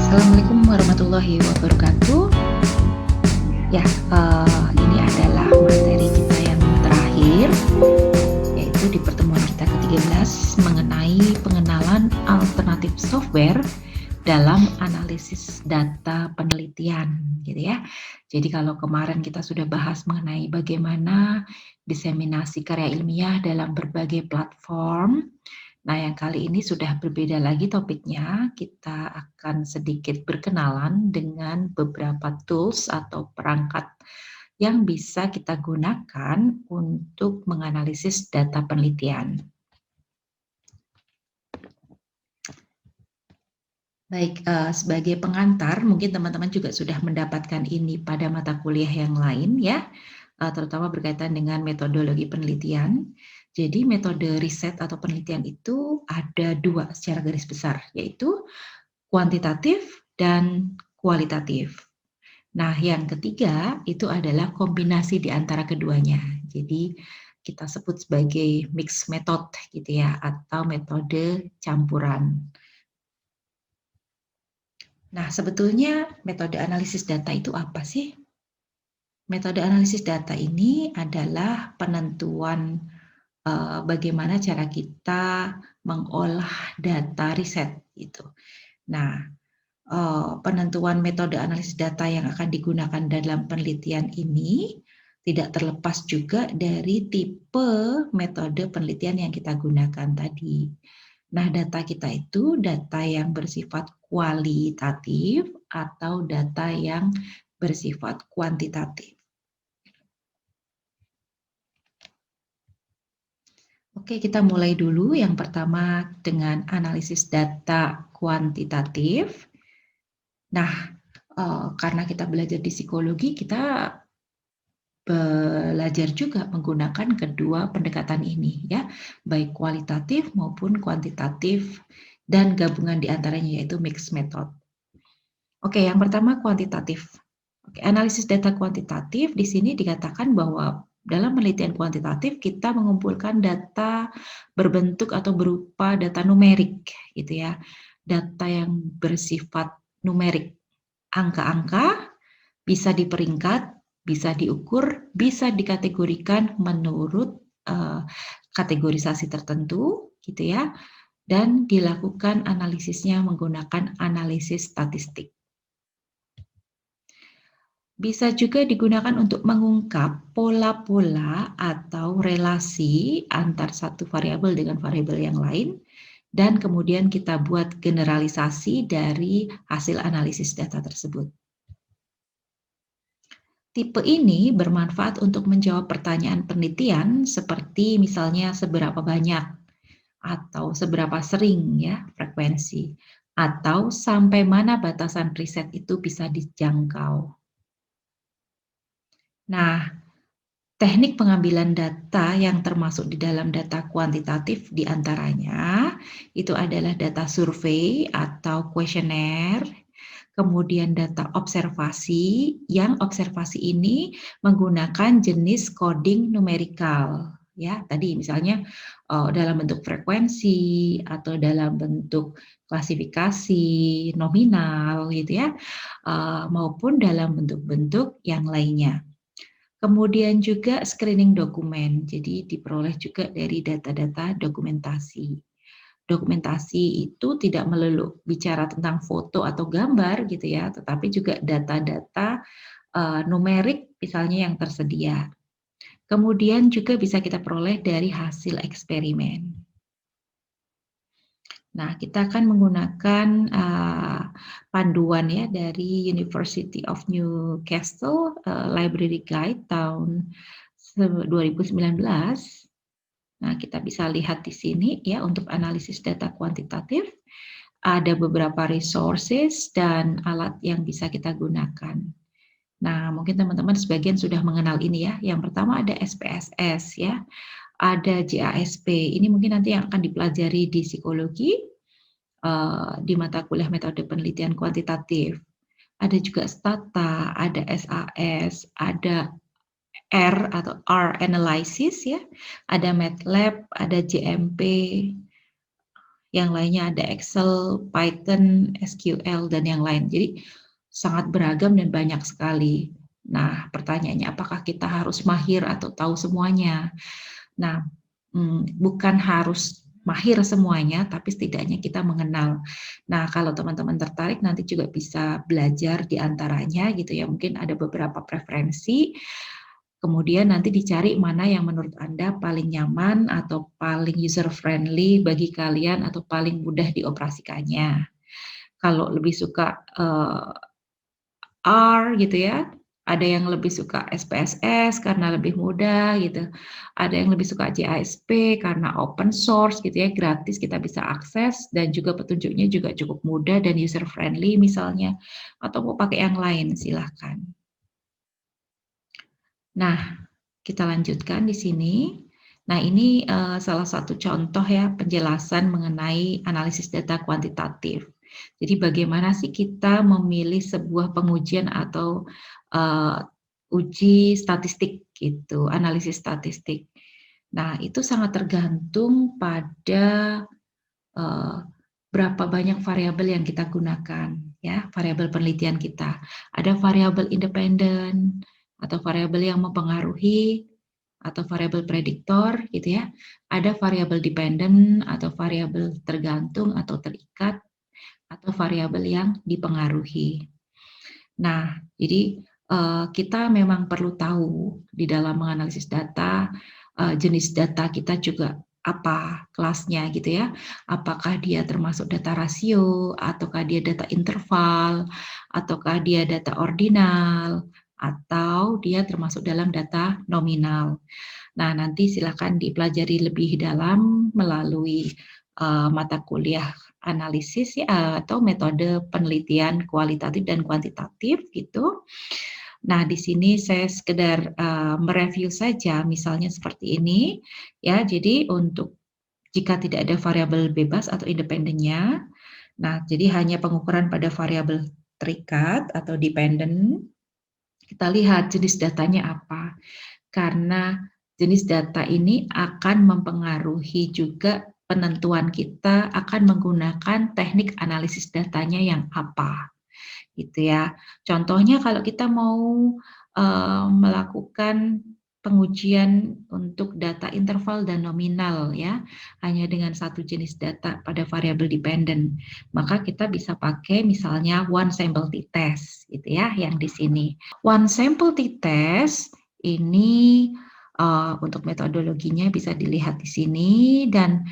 Assalamualaikum warahmatullahi wabarakatuh. Ya, ini adalah materi kita yang terakhir, yaitu di pertemuan kita ke-13 mengenai pengenalan alternatif software dalam analisis data penelitian, gitu ya. Jadi kalau kemarin kita sudah bahas mengenai bagaimana diseminasi karya ilmiah dalam berbagai platform. Nah, yang kali ini sudah berbeda lagi topiknya. Kita akan sedikit berkenalan dengan beberapa tools atau perangkat yang bisa kita gunakan untuk menganalisis data penelitian. Baik, sebagai pengantar, mungkin teman-teman juga sudah mendapatkan ini pada mata kuliah yang lain ya, terutama berkaitan dengan metodologi penelitian. Jadi metode riset atau penelitian itu ada dua secara garis besar, yaitu kuantitatif dan kualitatif. Nah, yang ketiga itu adalah kombinasi di antara keduanya. Jadi kita sebut sebagai mixed method gitu ya, atau metode campuran. Nah, sebetulnya metode analisis data itu apa sih? Metode analisis data ini adalah penentuan bagaimana cara kita mengolah data riset gitu. Nah, penentuan metode analisis data yang akan digunakan dalam penelitian ini tidak terlepas juga dari tipe metode penelitian yang kita gunakan tadi. Nah, data kita itu data yang bersifat kualitatif atau data yang bersifat kuantitatif. Oke, kita mulai dulu yang pertama dengan analisis data kuantitatif. Nah, karena kita belajar di psikologi, kita belajar juga menggunakan kedua pendekatan ini ya, baik kualitatif maupun kuantitatif dan gabungan di antaranya yaitu mixed method. Oke, yang pertama kuantitatif. Oke, analisis data kuantitatif di sini dikatakan bahwa dalam penelitian kuantitatif kita mengumpulkan data berbentuk atau berupa data numerik gitu ya. Data yang bersifat numerik, angka-angka, bisa diperingkat, bisa diukur, bisa dikategorikan menurut kategorisasi tertentu gitu ya, dan dilakukan analisisnya menggunakan analisis statistik. Bisa juga digunakan untuk mengungkap pola-pola atau relasi antar satu variabel dengan variabel yang lain, dan kemudian kita buat generalisasi dari hasil analisis data tersebut. Tipe ini bermanfaat untuk menjawab pertanyaan penelitian seperti misalnya seberapa banyak atau seberapa sering ya frekuensi atau sampai mana batasan riset itu bisa dijangkau. Nah, teknik pengambilan data yang termasuk di dalam data kuantitatif diantaranya itu adalah data survei atau kuesioner, kemudian data observasi, yang observasi ini menggunakan jenis coding numerikal. Ya, tadi misalnya dalam bentuk frekuensi atau dalam bentuk klasifikasi nominal gitu ya, maupun dalam bentuk-bentuk yang lainnya. Kemudian juga screening dokumen, jadi diperoleh juga dari data-data dokumentasi. Dokumentasi itu tidak melulu bicara tentang foto atau gambar gitu ya, tetapi juga data-data numerik misalnya yang tersedia. Kemudian juga bisa kita peroleh dari hasil eksperimen. Nah, kita akan menggunakan panduan ya dari University of Newcastle Library Guide tahun 2019. Nah, kita bisa lihat di sini ya untuk analisis data kuantitatif ada beberapa resources dan alat yang bisa kita gunakan. Nah, mungkin teman-teman sebagian sudah mengenal ini ya. Yang pertama ada SPSS ya, ada JASP. Ini mungkin nanti yang akan dipelajari di psikologi di mata kuliah metode penelitian kuantitatif. Ada juga Stata, ada SAS, ada R atau R analysis ya, ada MATLAB, ada JMP, yang lainnya ada Excel, Python, SQL, dan yang lain. Jadi sangat beragam dan banyak sekali. Nah, pertanyaannya apakah kita harus mahir atau tahu semuanya? Nah, bukan harus mahir semuanya, tapi setidaknya kita mengenal. Nah, kalau teman-teman tertarik nanti juga bisa belajar di antaranya gitu ya. Mungkin ada beberapa preferensi, kemudian nanti dicari mana yang menurut Anda paling nyaman atau paling user friendly bagi kalian atau paling mudah dioperasikannya. Kalau lebih suka R gitu ya, ada yang lebih suka SPSS karena lebih mudah gitu, ada yang lebih suka JASP karena open source gitu ya, gratis kita bisa akses dan juga petunjuknya juga cukup mudah dan user friendly misalnya, atau mau pakai yang lain silahkan. Nah, kita lanjutkan di sini. Nah, ini salah satu contoh ya penjelasan mengenai analisis data kuantitatif. Jadi bagaimana sih kita memilih sebuah pengujian atau uji statistik gitu, analisis statistik. Nah, itu sangat tergantung pada uh, berapa banyak variabel yang kita gunakan, ya, variabel penelitian kita. Ada variabel independen atau variabel yang mempengaruhi atau variabel prediktor gitu ya. Ada variabel dependen atau variabel tergantung atau terikat atau variabel yang dipengaruhi. Nah, jadi kita memang perlu tahu di dalam menganalisis data, jenis data kita juga apa kelasnya gitu ya. Apakah dia termasuk data rasio, ataukah dia data interval, ataukah dia data ordinal, atau dia termasuk dalam data nominal. Nah, nanti silakan dipelajari lebih dalam melalui mata kuliah analisis ya, atau metode penelitian kualitatif dan kuantitatif gitu. Nah, di sini saya sekedar mereview saja, misalnya seperti ini ya. Jadi untuk jika tidak ada variabel bebas atau independennya, nah jadi hanya pengukuran pada variabel terikat atau dependen, kita lihat jenis datanya apa. Karena jenis data ini akan mempengaruhi juga penentuan kita akan menggunakan teknik analisis datanya yang apa, gitu ya. Contohnya kalau kita mau melakukan pengujian untuk data interval dan nominal ya, hanya dengan satu jenis data pada variabel dependent, maka kita bisa pakai misalnya one sample t-test, gitu ya, yang di sini. One sample t-test ini untuk metodologinya bisa dilihat di sini dan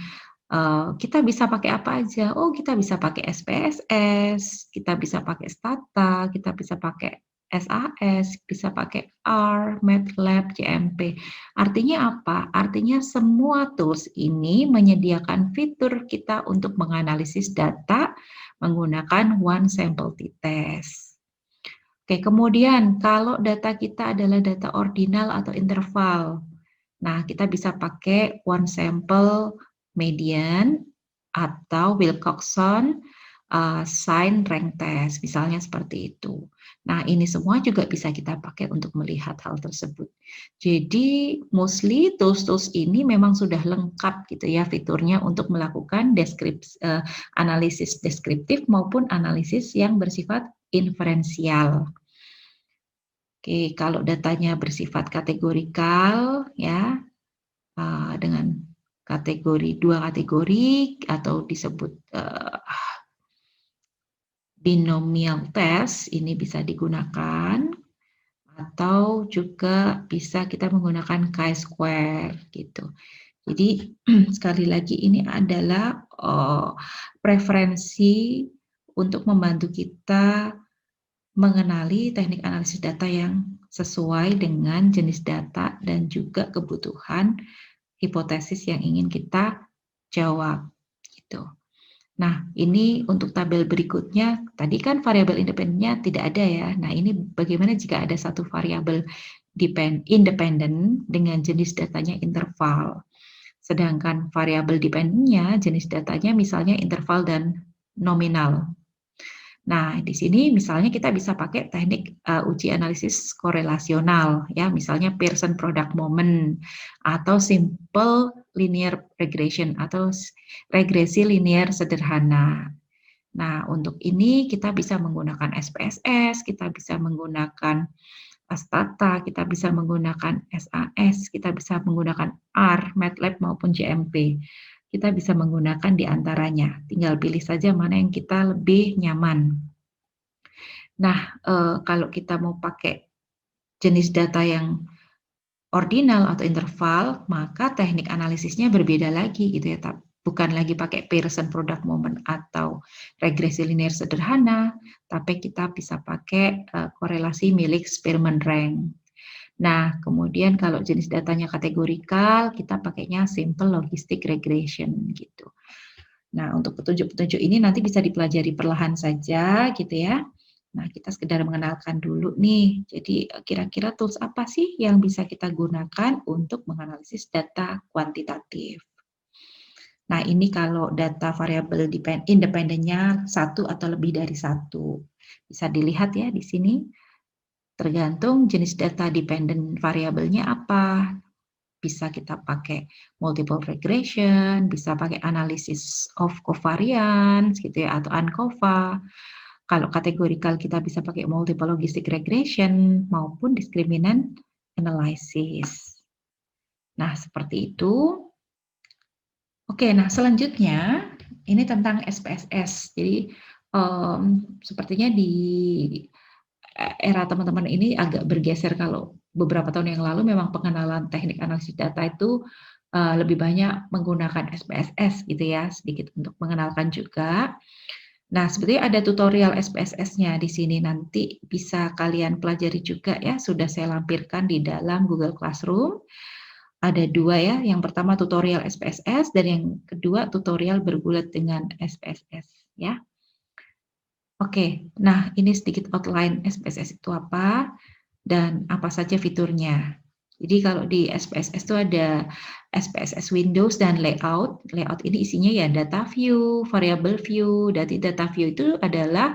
kita bisa pakai apa aja? Oh, kita bisa pakai SPSS, kita bisa pakai Stata, kita bisa pakai SAS, bisa pakai R, MATLAB, JMP. Artinya apa? Artinya semua tools ini menyediakan fitur kita untuk menganalisis data menggunakan one sample t-test. Oke, kemudian kalau data kita adalah data ordinal atau interval, nah kita bisa pakai one sample median atau Wilcoxon sign rank test, misalnya seperti itu. Nah, ini semua juga bisa kita pakai untuk melihat hal tersebut. Jadi, mostly tools-tools ini memang sudah lengkap gitu ya fiturnya untuk melakukan analisis deskriptif maupun analisis yang bersifat inferensial. Oke, kalau datanya bersifat kategorikal ya, dengan dua kategori atau disebut binomial test, ini bisa digunakan atau juga bisa kita menggunakan chi-square gitu. Jadi sekali lagi ini adalah preferensi untuk membantu kita mengenali teknik analisis data yang sesuai dengan jenis data dan juga kebutuhan hipotesis yang ingin kita jawab gitu. Nah, ini untuk tabel berikutnya, tadi kan variabel independennya tidak ada ya. Nah, ini bagaimana jika ada satu variabel independen dengan jenis datanya interval. Sedangkan variabel dependennya jenis datanya misalnya interval dan nominal. Nah, di sini misalnya kita bisa pakai teknik uji analisis korelasional ya, misalnya Pearson product moment atau simple linear regression atau regresi linear sederhana. Nah, untuk ini kita bisa menggunakan SPSS, kita bisa menggunakan Astata, kita bisa menggunakan SAS, kita bisa menggunakan R, MATLAB maupun JMP. Kita bisa menggunakan di antaranya, tinggal pilih saja mana yang kita lebih nyaman. Nah, kalau kita mau pakai jenis data yang ordinal atau interval, maka teknik analisisnya berbeda lagi gitu ya. Bukan lagi pakai Pearson product moment atau regresi linear sederhana, tapi kita bisa pakai korelasi milik Spearman rank. Nah, kemudian kalau jenis datanya kategorikal, kita pakainya simple logistic regression gitu. Nah, untuk petunjuk-petunjuk ini nanti bisa dipelajari perlahan saja gitu ya. Nah, kita sekedar mengenalkan dulu nih. Jadi, kira-kira tools apa sih yang bisa kita gunakan untuk menganalisis data kuantitatif? Nah, ini kalau data variabel independennya satu atau lebih dari satu. Bisa dilihat ya di sini. Tergantung jenis data dependent variabelnya apa. Bisa kita pakai multiple regression, bisa pakai analysis of covariance gitu ya, atau ANCOVA. Kalau kategorikal kita bisa pakai multiple logistic regression maupun discriminant analysis. Nah, seperti itu. Oke, nah selanjutnya ini tentang SPSS. Jadi sepertinya di era teman-teman ini agak bergeser. Kalau beberapa tahun yang lalu memang pengenalan teknik analisis data itu lebih banyak menggunakan SPSS gitu ya, sedikit untuk mengenalkan juga. Nah, sebetulnya ada tutorial SPSS-nya di sini, nanti bisa kalian pelajari juga ya, sudah saya lampirkan di dalam Google Classroom. Ada dua ya, yang pertama tutorial SPSS dan yang kedua tutorial bergulat dengan SPSS ya. Oke, nah ini sedikit outline SPSS itu apa dan apa saja fiturnya. Jadi kalau di SPSS itu ada SPSS Windows dan layout. Layout ini isinya ya data view, variable view. Data view itu adalah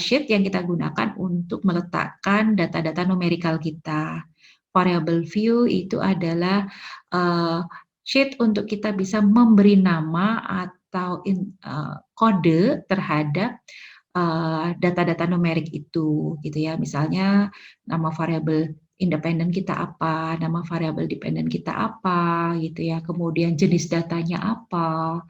sheet yang kita gunakan untuk meletakkan data-data numerikal kita. Variable view itu adalah sheet untuk kita bisa memberi nama atau kode terhadap data-data numerik itu gitu ya. Misalnya nama variabel independen kita apa, nama variabel dependen kita apa gitu ya. Kemudian jenis datanya apa,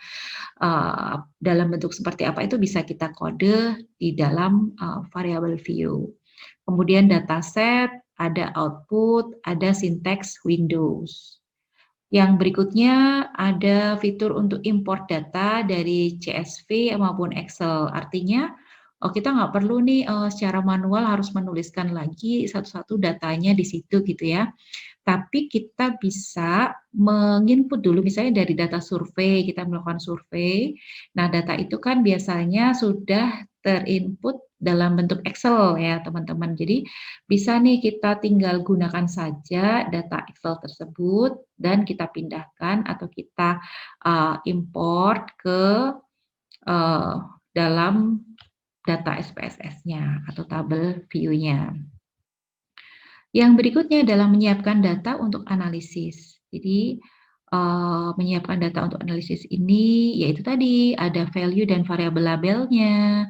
dalam bentuk seperti apa itu bisa kita kode di dalam variabel view. Kemudian dataset, ada output, ada syntax Windows. Yang berikutnya ada fitur untuk import data dari CSV maupun Excel. Artinya kita nggak perlu nih secara manual harus menuliskan lagi satu-satu datanya di situ gitu ya. Tapi kita bisa menginput dulu misalnya dari data survei, kita melakukan survei. Nah, data itu kan biasanya sudah terinput dalam bentuk Excel ya, teman-teman. Jadi bisa nih kita tinggal gunakan saja data Excel tersebut dan kita pindahkan atau kita import ke dalam data SPSS-nya atau tabel view-nya. Yang berikutnya adalah menyiapkan data untuk analisis. Jadi menyiapkan data untuk analisis ini yaitu tadi ada value dan variabel labelnya,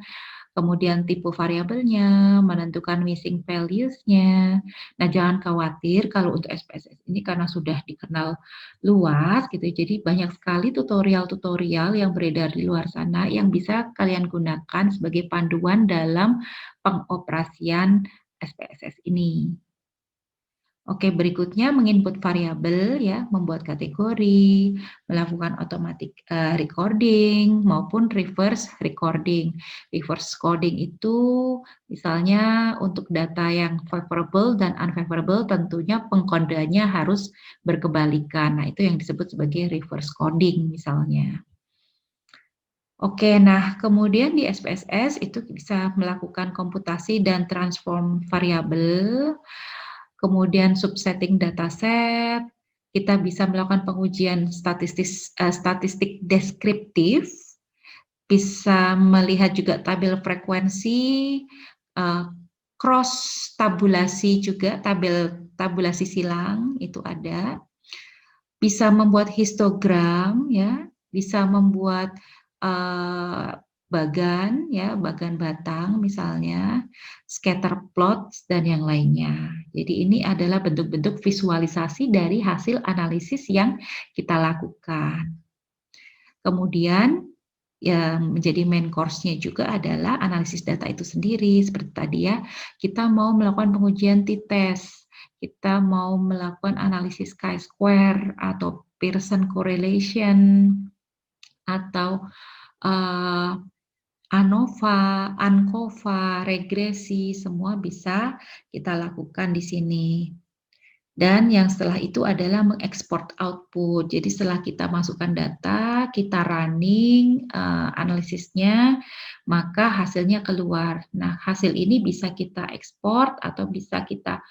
kemudian tipe variabelnya, menentukan missing values-nya. Nah, jangan khawatir kalau untuk SPSS ini karena sudah dikenal luas gitu, jadi banyak sekali tutorial-tutorial yang beredar di luar sana yang bisa kalian gunakan sebagai panduan dalam pengoperasian SPSS ini. Oke, berikutnya menginput variabel ya, membuat kategori, melakukan automatic recording maupun reverse recording. Reverse recording itu misalnya untuk data yang favorable dan unfavorable tentunya pengkodenya harus berkebalikan. Nah, itu yang disebut sebagai reverse coding misalnya. Oke, nah kemudian di SPSS itu bisa melakukan komputasi dan transform variabel. Kemudian subsetting dataset, kita bisa melakukan pengujian statistik deskriptif, bisa melihat juga tabel frekuensi, cross tabulasi juga, tabulasi silang itu ada. bisa membuat histogram, ya, bisa membuat bagan, ya, bagan batang misalnya, scatter plots dan yang lainnya. Jadi ini adalah bentuk-bentuk visualisasi dari hasil analisis yang kita lakukan. Kemudian yang menjadi main course-nya juga adalah analisis data itu sendiri. Seperti tadi ya, kita mau melakukan pengujian t-test, kita mau melakukan analisis chi-square atau Pearson correlation, atau ANOVA, ANCOVA, regresi, semua bisa kita lakukan di sini. Dan yang setelah itu adalah mengekspor output. Jadi setelah kita masukkan data, kita running analisisnya, maka hasilnya keluar. Nah, hasil ini bisa kita ekspor atau bisa kita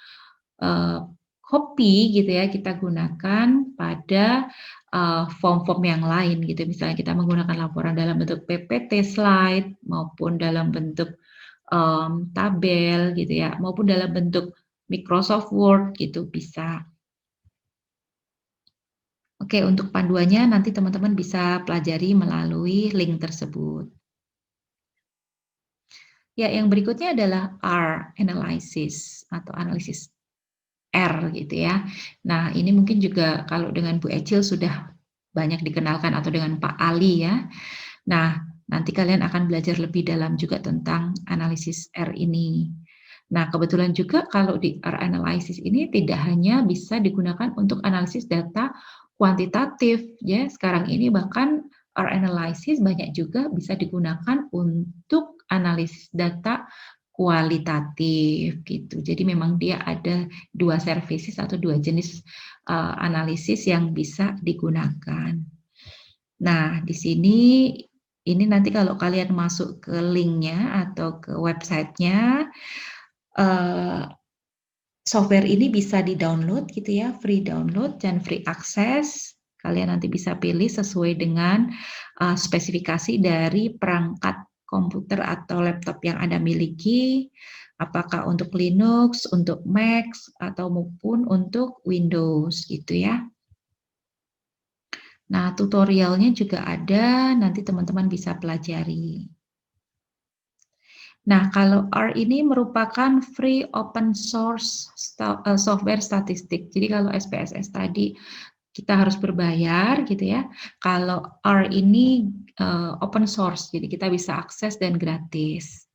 copy gitu ya, kita gunakan pada form-form yang lain gitu. Misalnya kita menggunakan laporan dalam bentuk PPT slide maupun dalam bentuk tabel gitu ya, maupun dalam bentuk Microsoft Word gitu bisa. Oke, untuk panduannya nanti teman-teman bisa pelajari melalui link tersebut. Ya, yang berikutnya adalah R analysis atau analisis R gitu ya. Nah, ini mungkin juga kalau dengan Bu Ecil sudah banyak dikenalkan atau dengan Pak Ali ya. Nah, nanti kalian akan belajar lebih dalam juga tentang analisis R ini. Nah, kebetulan juga kalau di R analysis ini tidak hanya bisa digunakan untuk analisis data kuantitatif ya. Sekarang ini bahkan R analysis banyak juga bisa digunakan untuk analisis data kualitatif gitu. Jadi memang dia ada dua services atau dua jenis analisis yang bisa digunakan. Nah, di sini ini nanti kalau kalian masuk ke linknya atau ke websitenya, software ini bisa di-download gitu ya, free download dan free access. Kalian nanti bisa pilih sesuai dengan spesifikasi dari perangkat komputer atau laptop yang Anda miliki, apakah untuk Linux, untuk Mac, atau maupun untuk Windows gitu ya. Nah, tutorialnya juga ada, nanti teman-teman bisa pelajari. Nah, kalau R ini merupakan free open source software statistik. Jadi kalau SPSS tadi kita harus berbayar gitu ya. Kalau R ini open source, jadi kita bisa akses dan gratis.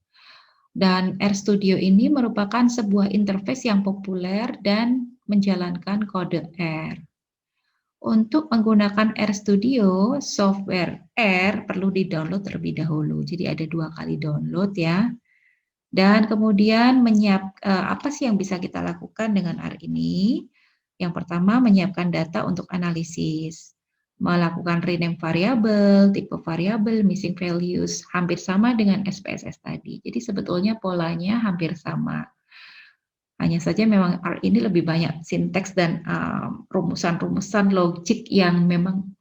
Dan RStudio ini merupakan sebuah interface yang populer dan menjalankan kode R. Untuk menggunakan RStudio, software R perlu di-download terlebih dahulu. Jadi ada 2 kali download ya. Dan kemudian apa sih yang bisa kita lakukan dengan R ini? Yang pertama, menyiapkan data untuk analisis, melakukan rename variabel, tipe variabel, missing values, hampir sama dengan SPSS tadi. Jadi sebetulnya polanya hampir sama. Hanya saja memang R ini lebih banyak sinteks dan rumusan-rumusan logik yang memang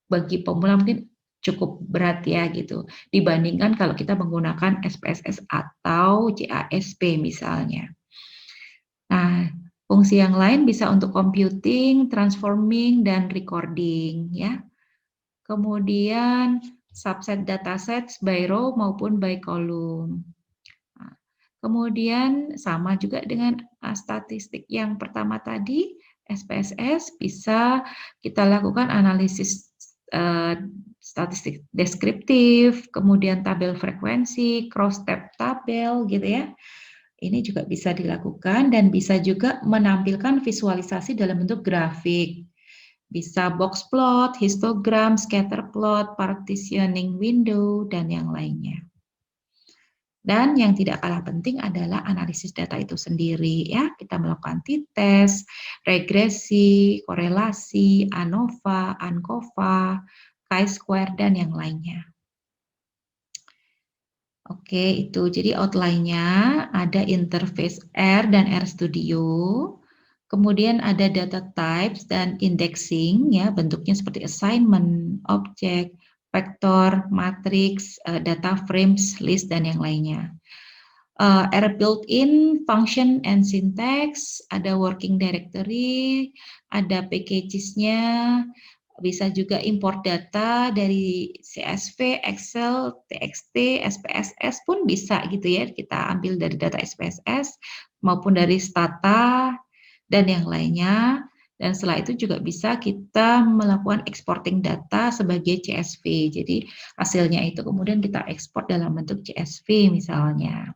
bagi pemula mungkin cukup berat ya gitu, dibandingkan kalau kita menggunakan SPSS atau JASP misalnya. Nah, fungsi yang lain bisa untuk computing, transforming, dan recording ya. Kemudian subset datasets by row maupun by column. Kemudian sama juga dengan statistik yang pertama tadi, SPSS bisa kita lakukan analisis statistik deskriptif, kemudian tabel frekuensi, cross-tab tabel gitu ya. Ini juga bisa dilakukan dan bisa juga menampilkan visualisasi dalam bentuk grafik. Bisa box plot, histogram, scatter plot, partitioning window, dan yang lainnya. Dan yang tidak kalah penting adalah analisis data itu sendiri ya. Kita melakukan t-test, regresi, korelasi, ANOVA, ANCOVA, chi-square dan yang lainnya. Oke, itu jadi outline-nya ada interface R dan RStudio. Kemudian ada data types dan indexing ya, bentuknya seperti assignment, object, vektor, matrix, data frames, list dan yang lainnya. Ada built-in function and syntax, ada working directory, ada packages-nya, bisa juga import data dari CSV, Excel, TXT, SPSS pun bisa gitu ya, kita ambil dari data SPSS maupun dari Stata dan yang lainnya. Dan setelah itu juga bisa kita melakukan exporting data sebagai CSV. Jadi hasilnya itu kemudian kita ekspor dalam bentuk CSV misalnya.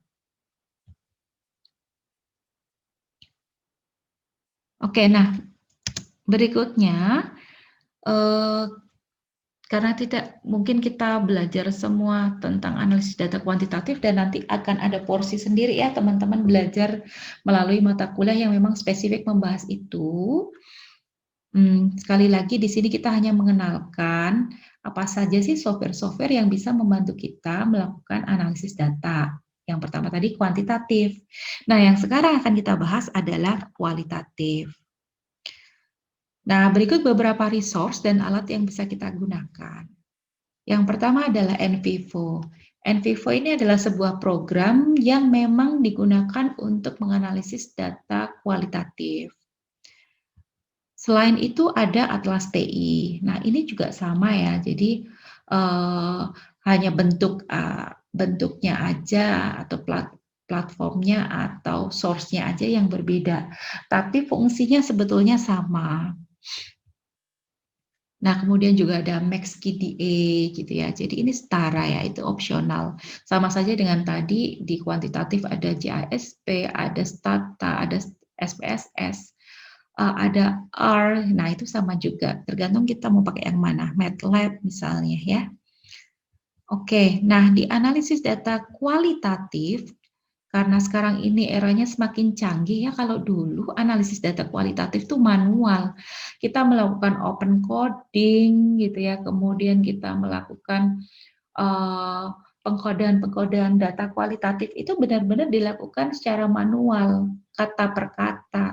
Oke, nah berikutnya, karena tidak mungkin kita belajar semua tentang analisis data kuantitatif dan nanti akan ada porsi sendiri ya teman-teman belajar melalui mata kuliah yang memang spesifik membahas itu. Sekali lagi di sini kita hanya mengenalkan apa saja sih software-software yang bisa membantu kita melakukan analisis data. Yang pertama tadi kuantitatif. Nah, yang sekarang akan kita bahas adalah kualitatif. Nah, berikut beberapa resource dan alat yang bisa kita gunakan. Yang pertama adalah NVivo. NVivo ini adalah sebuah program yang memang digunakan untuk menganalisis data kualitatif. Selain itu ada Atlas TI. Nah, ini juga sama ya. Jadi hanya bentuknya aja atau platformnya atau source-nya aja yang berbeda. Tapi fungsinya sebetulnya sama. Nah, kemudian juga ada MaxQDA gitu ya. Jadi ini setara ya, itu opsional. Sama saja dengan tadi di kuantitatif ada JISP, ada Stata, ada SPSS, ada R. Nah, itu sama juga. Tergantung kita mau pakai yang mana. MATLAB misalnya ya. Oke, nah di analisis data kualitatif karena sekarang ini eranya semakin canggih ya, kalau dulu analisis data kualitatif itu manual. Kita melakukan open coding gitu ya, kemudian kita melakukan pengkodean data kualitatif itu benar-benar dilakukan secara manual, kata per kata.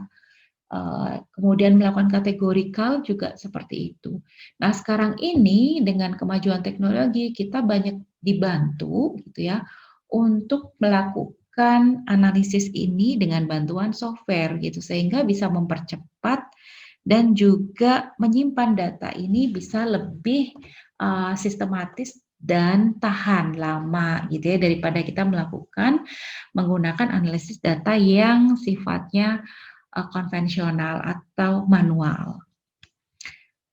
Kemudian melakukan kategorikal juga seperti itu. Nah, sekarang ini dengan kemajuan teknologi kita banyak dibantu gitu ya untuk melakukan analisis ini dengan bantuan software gitu sehingga bisa mempercepat dan juga menyimpan data ini bisa lebih sistematis dan tahan lama gitu ya daripada kita menggunakan analisis data yang sifatnya konvensional atau manual.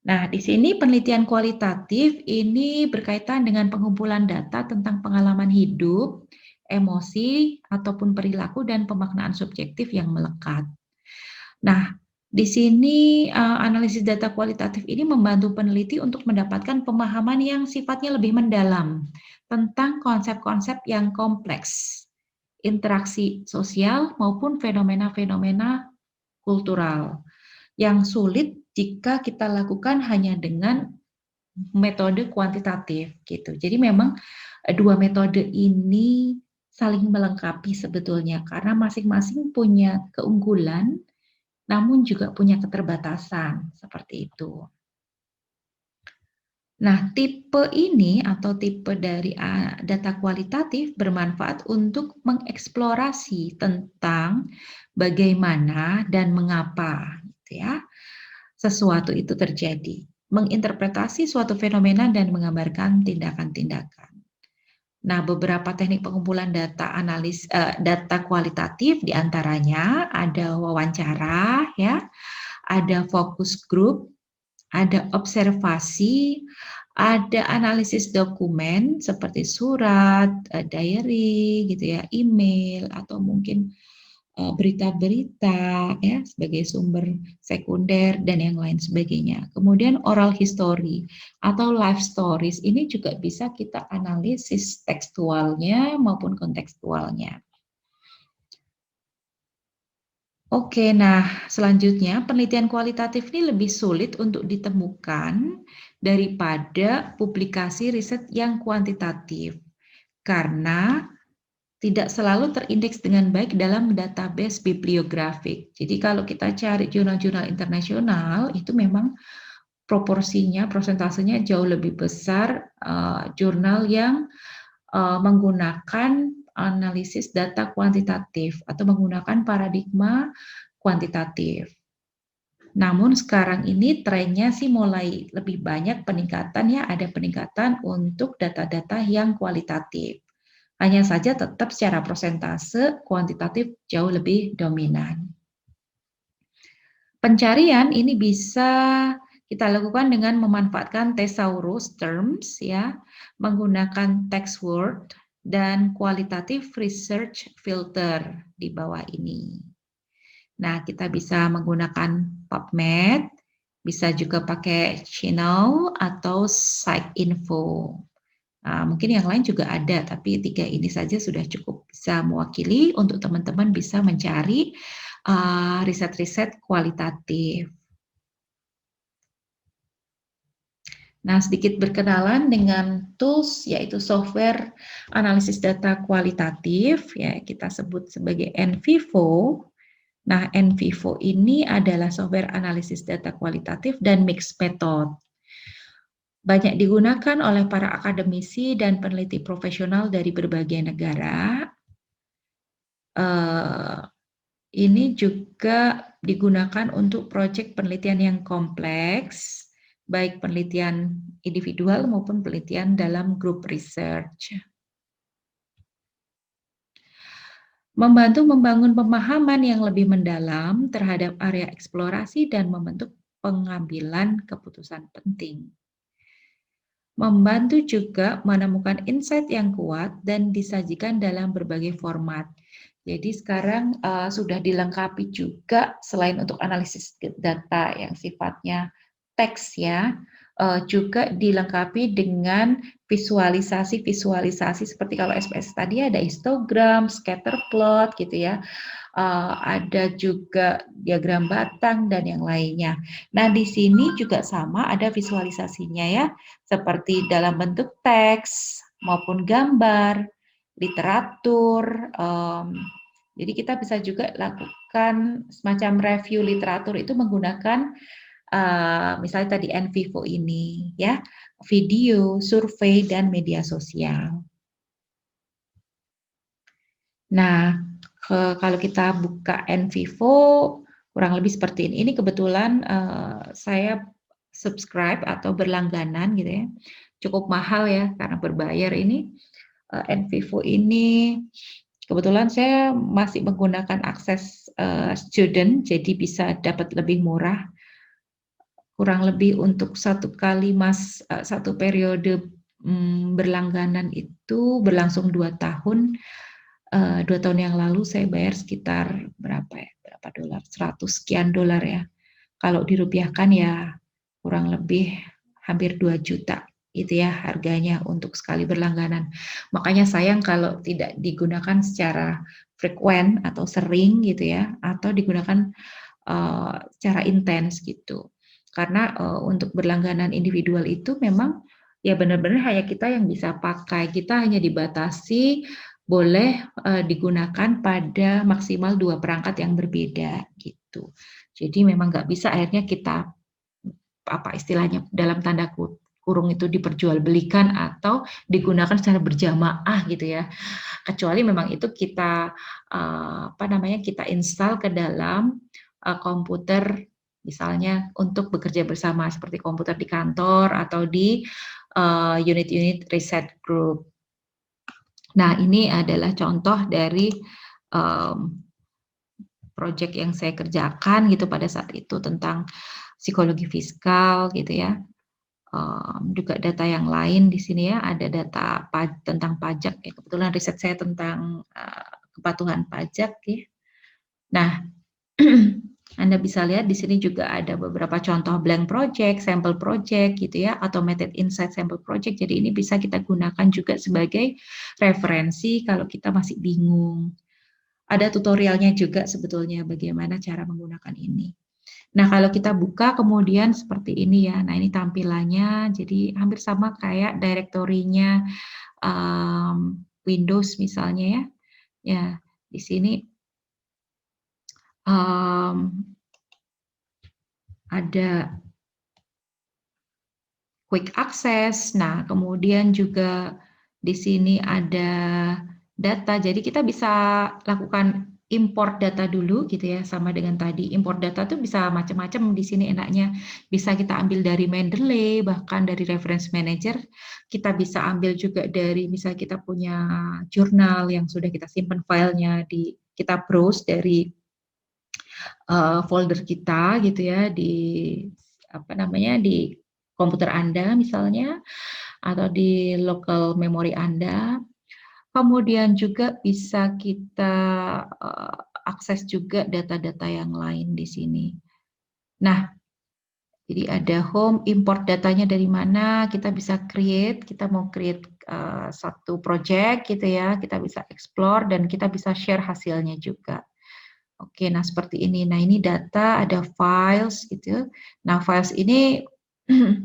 Nah, di sini penelitian kualitatif ini berkaitan dengan pengumpulan data tentang pengalaman hidup, emosi, ataupun perilaku dan pemaknaan subjektif yang melekat. Nah, di sini analisis data kualitatif ini membantu peneliti untuk mendapatkan pemahaman yang sifatnya lebih mendalam tentang konsep-konsep yang kompleks, interaksi sosial maupun fenomena-fenomena kultural yang sulit jika kita lakukan hanya dengan metode kuantitatif gitu. Jadi memang dua metode ini saling melengkapi sebetulnya karena masing-masing punya keunggulan namun juga punya keterbatasan seperti itu. Nah, tipe ini atau tipe dari data kualitatif bermanfaat untuk mengeksplorasi tentang bagaimana dan mengapa gitu ya, sesuatu itu terjadi, menginterpretasi suatu fenomena dan menggambarkan tindakan-tindakan. Nah, beberapa teknik pengumpulan data kualitatif diantaranya ada wawancara ya, ada focus group, ada observasi, ada analisis dokumen seperti surat, diary gitu ya, email atau mungkin berita-berita ya sebagai sumber sekunder dan yang lain sebagainya. Kemudian oral history atau life stories ini juga bisa kita analisis tekstualnya maupun kontekstualnya. Oke, nah selanjutnya penelitian kualitatif ini lebih sulit untuk ditemukan daripada publikasi riset yang kuantitatif karena tidak selalu terindeks dengan baik dalam database bibliografik. Jadi kalau kita cari jurnal-jurnal internasional itu memang proporsinya, prosentasenya jauh lebih besar jurnal yang menggunakan analisis data kuantitatif atau menggunakan paradigma kuantitatif. Namun sekarang ini trennya sih mulai lebih banyak peningkatan ya, ada peningkatan untuk data-data yang kualitatif. Hanya saja tetap secara persentase kuantitatif jauh lebih dominan. Pencarian ini bisa kita lakukan dengan memanfaatkan thesaurus terms ya, menggunakan text word dan qualitative research filter di bawah ini. Nah, kita bisa menggunakan PubMed, bisa juga pakai Channel atau SciInfo. Nah, mungkin yang lain juga ada, tapi 3 ini saja sudah cukup bisa mewakili untuk teman-teman bisa mencari riset-riset kualitatif. Nah, sedikit berkenalan dengan tools yaitu software analisis data kualitatif, ya kita sebut sebagai NVivo. Nah, NVivo ini adalah software analisis data kualitatif dan mixed method. Banyak digunakan oleh para akademisi dan peneliti profesional dari berbagai negara. Ini juga digunakan untuk proyek penelitian yang kompleks, baik penelitian individual maupun penelitian dalam grup research. Membantu membangun pemahaman yang lebih mendalam terhadap area eksplorasi dan membentuk pengambilan keputusan penting. Membantu juga menemukan insight yang kuat dan disajikan dalam berbagai format. Jadi sekarang sudah dilengkapi juga selain untuk analisis data yang sifatnya teks ya, juga dilengkapi dengan visualisasi seperti kalau SPS tadi ada histogram, scatter plot gitu ya. Ada juga diagram batang dan yang lainnya. Nah, di sini juga sama ada visualisasinya ya, seperti dalam bentuk teks maupun gambar, literatur. Jadi kita bisa juga lakukan semacam review literatur itu menggunakan misalnya tadi NVivo ini ya, video, survei, dan media sosial. Nah, kalau kita buka NVivo kurang lebih seperti ini. Ini kebetulan saya subscribe atau berlangganan gitu ya. Cukup mahal ya karena berbayar ini. NVivo ini kebetulan saya masih menggunakan akses student, jadi bisa dapat lebih murah. Kurang lebih untuk satu periode berlangganan itu berlangsung 2 tahun. 2 tahun yang lalu saya bayar sekitar berapa dolar, 100 sekian dolar ya. Kalau dirupiahkan ya kurang lebih hampir 2 juta itu ya harganya untuk sekali berlangganan. Makanya sayang kalau tidak digunakan secara frekuen atau sering gitu ya, atau digunakan secara intens gitu. Karena untuk berlangganan individual itu memang ya benar-benar hanya kita yang bisa pakai. Kita hanya dibatasi boleh digunakan pada maksimal 2 perangkat yang berbeda gitu. Jadi memang nggak bisa akhirnya kita apa istilahnya dalam tanda kurung itu diperjualbelikan atau digunakan secara berjamaah gitu ya. Kecuali memang itu kita kita install ke dalam komputer misalnya untuk bekerja bersama seperti komputer di kantor atau di unit-unit riset group. Nah, ini adalah contoh dari proyek yang saya kerjakan gitu pada saat itu tentang psikologi fiskal gitu ya. Juga data yang lain di sini ya, ada data tentang pajak ya. Kebetulan riset saya tentang kepatuhan pajak ya. Nah, Anda bisa lihat di sini juga ada beberapa contoh blank project, sample project gitu ya, automated insight sample project. Jadi ini bisa kita gunakan juga sebagai referensi kalau kita masih bingung. Ada tutorialnya juga sebetulnya bagaimana cara menggunakan ini. Nah, kalau kita buka kemudian seperti ini ya. Nah, ini tampilannya jadi hampir sama kayak direktorinya Windows misalnya ya. Ya, di sini ada quick access. Nah, kemudian juga di sini ada data. Jadi kita bisa lakukan import data dulu gitu ya, sama dengan tadi. Import data tuh bisa macam-macam di sini enaknya. Bisa kita ambil dari Mendeley, bahkan dari reference manager. Kita bisa ambil juga dari misal kita punya jurnal yang sudah kita simpan filenya di kita browse dari folder kita gitu ya di apa namanya di komputer Anda misalnya atau di local memory Anda. Kemudian juga bisa kita akses juga data-data yang lain di sini. Nah, jadi ada home, import datanya dari mana, kita bisa create, kita mau create satu project gitu ya, kita bisa explore dan kita bisa share hasilnya juga. Oke, nah seperti ini. Nah ini data, ada files gitu. Nah files ini,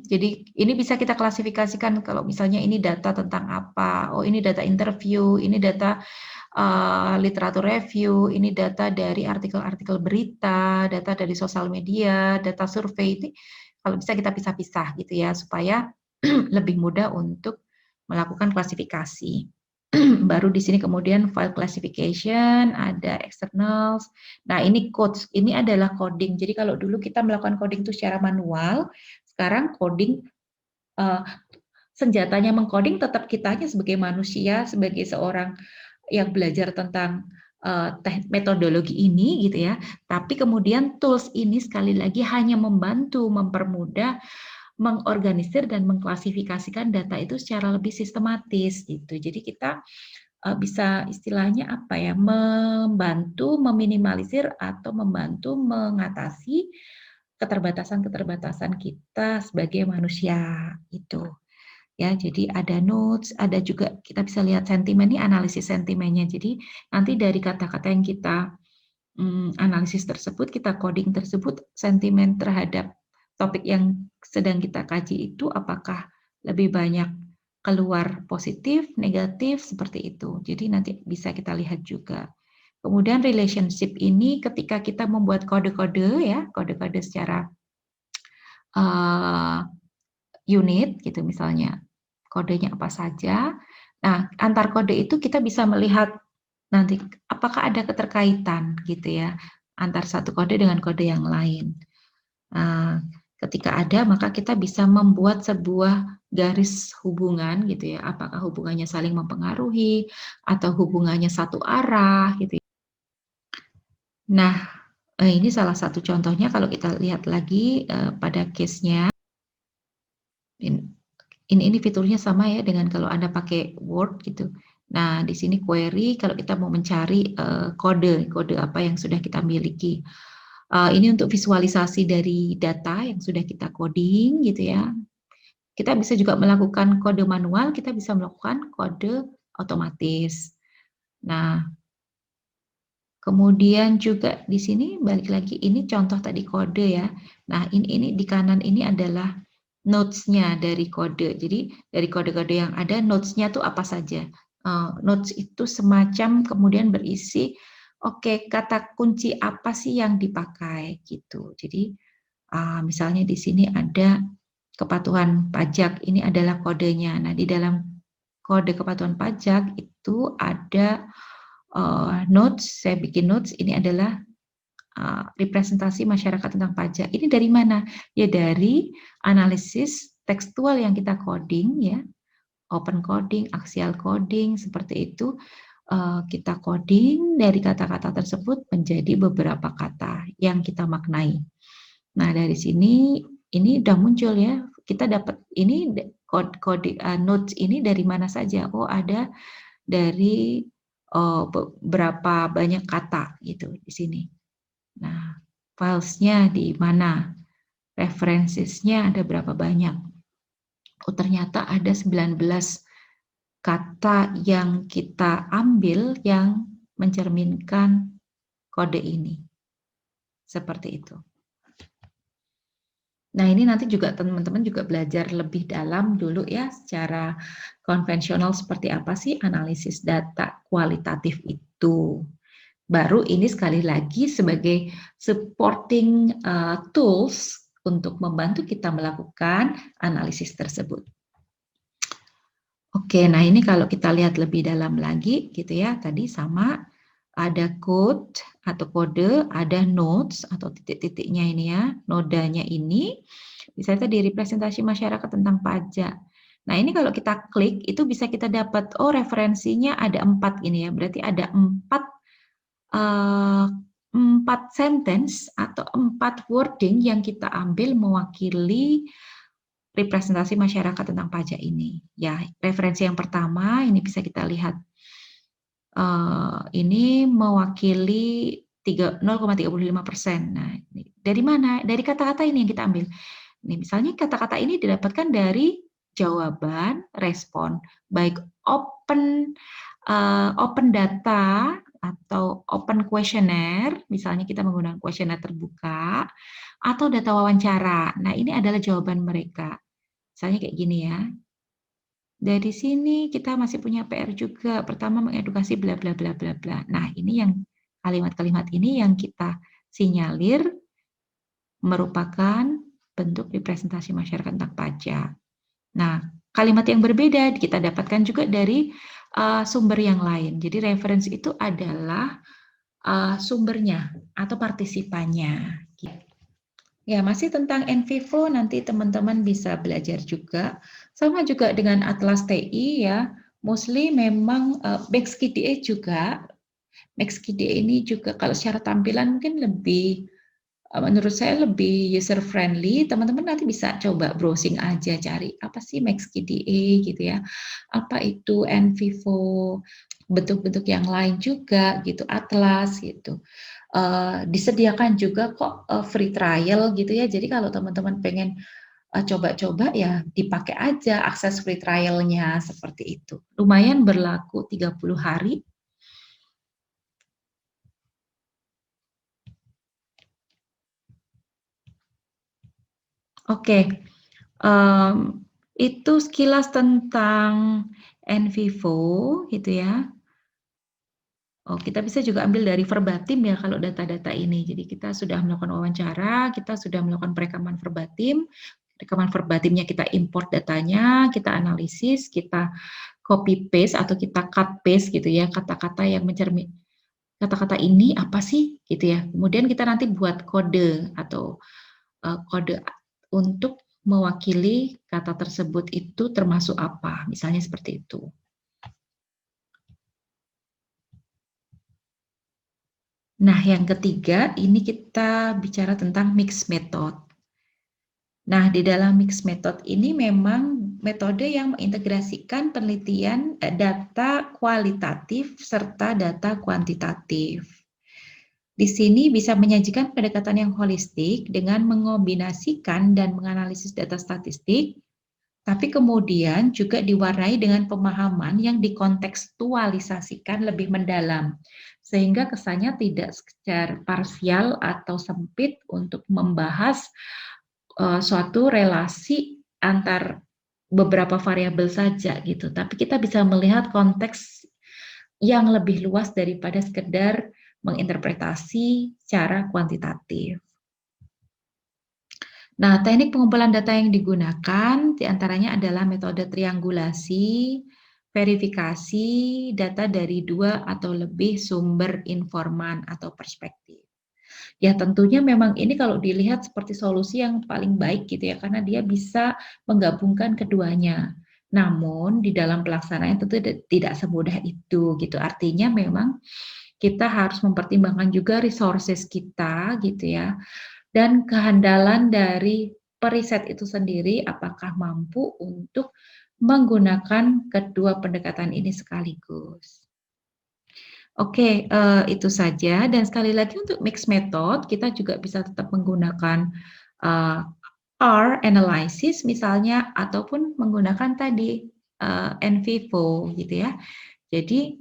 jadi ini bisa kita klasifikasikan kalau misalnya ini data tentang apa. Oh ini data interview, ini data literatur review, ini data dari artikel-artikel berita, data dari sosial media, data survei. Ini kalau bisa kita pisah-pisah gitu ya, supaya lebih mudah untuk melakukan klasifikasi. Baru di sini kemudian file classification, ada externals. Nah ini codes, ini adalah coding. Jadi kalau dulu kita melakukan coding itu secara manual, sekarang coding senjatanya mengcoding tetap kitanya sebagai manusia, sebagai seorang yang belajar tentang metodologi ini gitu ya. Tapi kemudian tools ini sekali lagi hanya membantu, mempermudah, mengorganisir dan mengklasifikasikan data itu secara lebih sistematis gitu. Jadi kita bisa istilahnya apa ya, membantu meminimalisir atau membantu mengatasi keterbatasan-keterbatasan kita sebagai manusia itu. Ya, jadi ada notes, ada juga kita bisa lihat sentimen, ini analisis sentimennya. Jadi nanti dari kata-kata yang kita analisis tersebut, kita coding tersebut, sentimen terhadap topik yang sedang kita kaji itu apakah lebih banyak keluar positif, negatif, seperti itu. Jadi nanti bisa kita lihat juga. Kemudian relationship ini ketika kita membuat kode-kode ya, kode-kode secara uh, unit gitu misalnya, kodenya apa saja. Nah, antar kode itu kita bisa melihat nanti apakah ada keterkaitan gitu ya antar satu kode dengan kode yang lain. Nah, ketika ada maka kita bisa membuat sebuah garis hubungan gitu ya, apakah hubungannya saling mempengaruhi atau hubungannya satu arah gitu. Nah, ini salah satu contohnya kalau kita lihat lagi pada case-nya. Ini fiturnya sama ya dengan kalau Anda pakai Word gitu. Nah, di sini query kalau kita mau mencari kode apa yang sudah kita miliki. Ini untuk visualisasi dari data yang sudah kita coding gitu ya. Kita bisa juga melakukan kode manual, kita bisa melakukan kode otomatis. Nah, kemudian juga di sini balik lagi ini contoh tadi kode ya. Nah, ini di kanan ini adalah notes-nya dari kode. Jadi dari kode-kode yang ada notes-nya tuh apa saja. Notes itu semacam kemudian berisi oke, kata kunci apa sih yang dipakai gitu. Jadi misalnya di sini ada kepatuhan pajak, ini adalah kodenya. Nah, di dalam kode kepatuhan pajak itu ada notes, saya bikin notes, ini adalah representasi masyarakat tentang pajak. Ini dari mana? Ya dari analisis tekstual yang kita coding ya, open coding, axial coding, seperti itu. Kita coding dari kata-kata tersebut menjadi beberapa kata yang kita maknai. Nah dari sini ini udah muncul ya, kita dapat ini kode notes ini dari mana saja? Oh ada dari beberapa banyak kata gitu di sini. Nah, filesnya di mana? Referensinya ada berapa banyak? Oh, ternyata ada 19 kata yang kita ambil yang mencerminkan kode ini. Seperti itu. Nah, ini nanti juga teman-teman juga belajar lebih dalam dulu ya secara konvensional seperti apa sih analisis data kualitatif itu. Baru ini sekali lagi sebagai supporting tools untuk membantu kita melakukan analisis tersebut. Oke, nah ini kalau kita lihat lebih dalam lagi gitu ya, tadi sama ada code atau kode, ada nodes atau titik-titiknya ini ya, nodanya ini, misalnya tadi representasi masyarakat tentang pajak. Nah ini kalau kita klik, itu bisa kita dapat, oh referensinya ada 4 ini ya, berarti ada 4 4 sentence atau 4 wording yang kita ambil mewakili representasi masyarakat tentang pajak ini. Ya, referensi yang pertama ini bisa kita lihat, ini mewakili 0,35%. Nah, dari mana? Dari kata-kata ini yang kita ambil. Nih, misalnya kata-kata ini didapatkan dari jawaban, respon, baik open open data atau open questionnaire, misalnya kita menggunakan kuesioner terbuka, atau data wawancara. Nah, ini adalah jawaban mereka. Misalnya kayak gini ya, dari sini kita masih punya PR juga, pertama mengedukasi bla bla bla bla bla. Nah, ini yang kalimat-kalimat ini yang kita sinyalir merupakan bentuk representasi masyarakat tentang pajak. Nah, kalimat yang berbeda kita dapatkan juga dari sumber yang lain. Jadi referensi itu adalah sumbernya atau partisipannya. Ya, masih tentang NVivo nanti teman-teman bisa belajar juga. Sama juga dengan Atlas TI ya, mostly memang MaxKDE juga. MaxKDE ini juga kalau secara tampilan mungkin lebih menurut saya lebih user friendly. Teman-teman nanti bisa coba browsing aja, cari apa sih MaxKDE gitu ya. Apa itu NVivo, bentuk-bentuk yang lain juga gitu, Atlas gitu. Disediakan juga kok free trial gitu ya. Jadi kalau teman-teman pengen coba-coba ya dipakai aja akses free trial-nya seperti itu. Lumayan berlaku 30 hari. Oke, itu sekilas tentang NVivo gitu ya. Oh, kita bisa juga ambil dari verbatim ya kalau data-data ini. Jadi kita sudah melakukan wawancara, kita sudah melakukan perekaman verbatim, rekaman verbatimnya kita import datanya, kita analisis, kita copy paste atau kita cut paste gitu ya, kata-kata yang mencermin kata-kata ini apa sih gitu ya. Kemudian kita nanti buat kode atau kode untuk mewakili kata tersebut itu termasuk apa, misalnya seperti itu. Nah, yang ketiga ini kita bicara tentang mixed method. Nah, di dalam mixed method ini memang metode yang mengintegrasikan penelitian data kualitatif serta data kuantitatif. Di sini bisa menyajikan pendekatan yang holistik dengan mengombinasikan dan menganalisis data statistik, tapi kemudian juga diwarnai dengan pemahaman yang dikontekstualisasikan lebih mendalam, sehingga kesannya tidak secara parsial atau sempit untuk membahas suatu relasi antar beberapa variabel saja gitu, tapi kita bisa melihat konteks yang lebih luas daripada sekedar menginterpretasi secara kuantitatif. Nah, teknik pengumpulan data yang digunakan diantaranya adalah metode triangulasi, verifikasi data dari 2 atau lebih sumber informan atau perspektif. Ya tentunya memang ini kalau dilihat seperti solusi yang paling baik gitu ya, karena dia bisa menggabungkan keduanya. Namun di dalam pelaksanaan tentu tidak semudah itu gitu. Artinya memang kita harus mempertimbangkan juga resources kita gitu ya, dan kehandalan dari periset itu sendiri apakah mampu untuk menggunakan kedua pendekatan ini sekaligus. Oke, itu saja dan sekali lagi untuk mixed method kita juga bisa tetap menggunakan, eee, R analysis misalnya ataupun menggunakan tadi, NVivo gitu ya. Jadi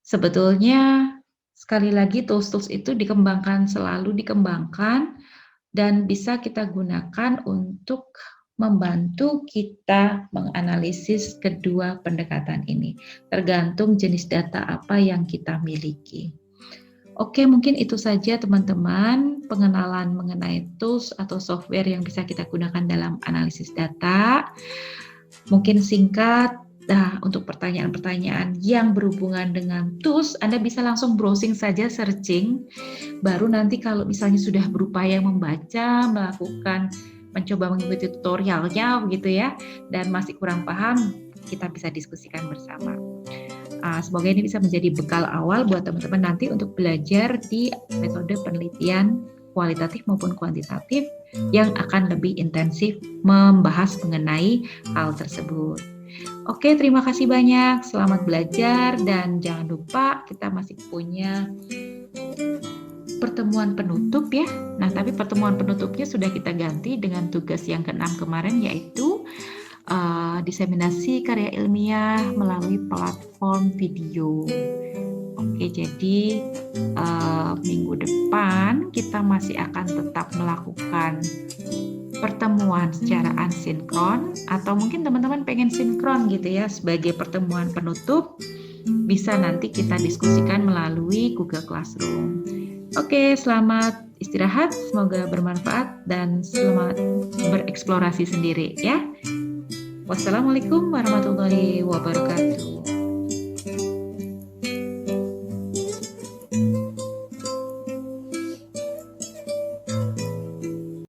sebetulnya sekali lagi tools-tools itu dikembangkan, selalu dikembangkan dan bisa kita gunakan untuk membantu kita menganalisis kedua pendekatan ini, tergantung jenis data apa yang kita miliki. Oke, mungkin itu saja teman-teman, pengenalan mengenai tools atau software yang bisa kita gunakan dalam analisis data. Mungkin singkat, Nah, untuk pertanyaan-pertanyaan yang berhubungan dengan tools, Anda bisa langsung browsing saja, searching. Baru nanti kalau misalnya sudah berupaya membaca, mencoba mengikuti tutorialnya begitu ya, dan masih kurang paham, kita bisa diskusikan bersama. Semoga ini bisa menjadi bekal awal buat teman-teman nanti untuk belajar di metode penelitian kualitatif maupun kuantitatif yang akan lebih intensif membahas mengenai hal tersebut. Oke, terima kasih banyak. Selamat belajar dan jangan lupa kita masih punya pertemuan penutup ya. Nah, tapi pertemuan penutupnya sudah kita ganti dengan tugas yang ke-6 kemarin, yaitu diseminasi karya ilmiah melalui platform video. Oke, jadi minggu depan kita masih akan tetap melakukan pertemuan secara asinkron, atau mungkin teman-teman pengen sinkron gitu ya sebagai pertemuan penutup, bisa nanti kita diskusikan melalui Google Classroom. Oke, selamat istirahat, semoga bermanfaat dan selamat bereksplorasi sendiri ya. Wassalamualaikum warahmatullahi wabarakatuh.